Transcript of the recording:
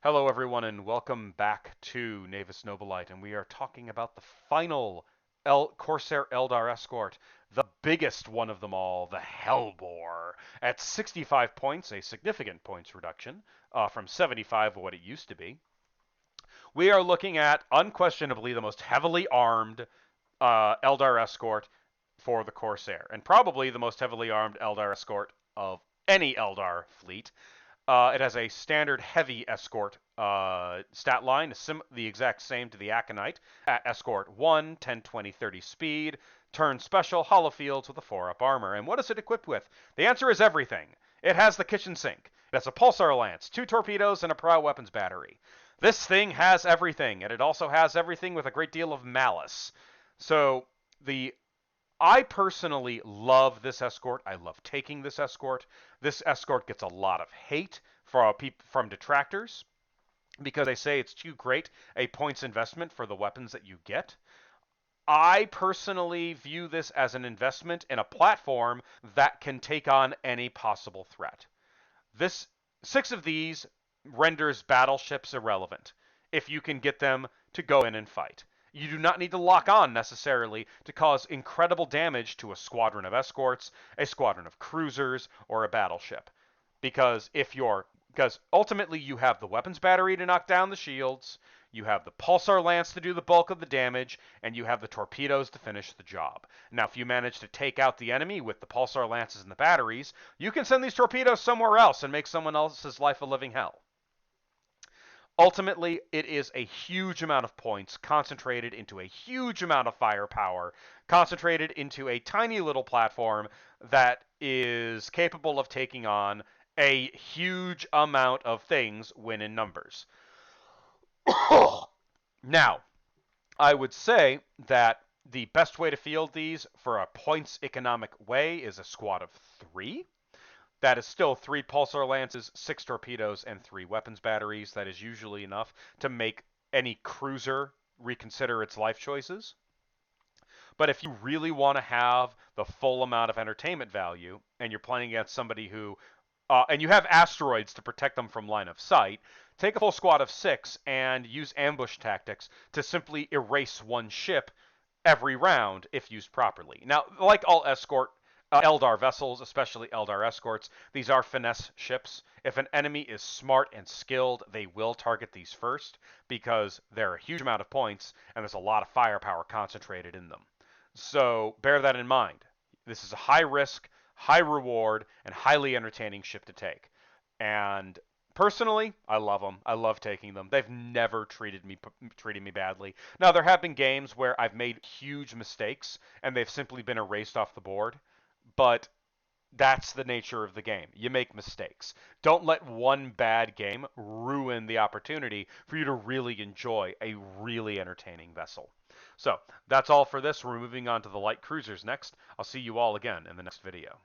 Hello, everyone, and welcome back to Navis Nobilite. And we are talking about the final Corsair Eldar Escort, the biggest one of them all, the Hellbore. At 65 points, a significant points reduction from 75, what it used to be. We are looking at, unquestionably, the most heavily armed Eldar Escort for the Corsair, and probably the most heavily armed Eldar Escort of any Eldar fleet. It has a standard heavy escort stat line, the exact same to the Aconite. At escort 1, 10, 20, 30 speed, turn special, hollow fields with a 4-up armor. And what is it equipped with? The answer is everything. It has the kitchen sink. It has a pulsar lance, 2 torpedoes, and a prow weapons battery. This thing has everything, and it also has everything with a great deal of malice. So the I personally love this escort. I love taking this escort. This escort gets a lot of hate from detractors because they say it's too great a points investment for the weapons that you get. I personally view this as an investment in a platform that can take on any possible threat. This 6 of these renders battleships irrelevant if you can get them to go in and fight. You do not need to lock on necessarily to cause incredible damage to a squadron of escorts, a squadron of cruisers, or a battleship. Because ultimately you have the weapons battery to knock down the shields, you have the pulsar lance to do the bulk of the damage, and you have the torpedoes to finish the job. Now, if you manage to take out the enemy with the pulsar lances and the batteries, you can send these torpedoes somewhere else and make someone else's life a living hell. Ultimately, it is a huge amount of points concentrated into a huge amount of firepower, concentrated into a tiny little platform that is capable of taking on a huge amount of things when in numbers. Now, I would say that the best way to field these for a points economic way is a squad of 3. That is still 3 pulsar lances, 6 torpedoes, and 3 weapons batteries. That is usually enough to make any cruiser reconsider its life choices. But if you really want to have the full amount of entertainment value, and you're playing against somebody who, and you have asteroids to protect them from line of sight, take a full squad of 6 and use ambush tactics to simply erase one ship every round if used properly. Now, like all Eldar vessels, especially Eldar escorts, these are finesse ships. If an enemy is smart and skilled, they will target these first because they're a huge amount of points and there's a lot of firepower concentrated in them. So bear that in mind. This is a high risk, high reward, and highly entertaining ship to take. And personally, I love them. I love taking them. They've never treated me badly. Now there have been games where I've made huge mistakes and they've simply been erased off the board, but that's the nature of the game. You make mistakes. Don't let one bad game ruin the opportunity for you to really enjoy a really entertaining vessel. So that's all for this. We're moving on to the light cruisers next. I'll see you all again in the next video.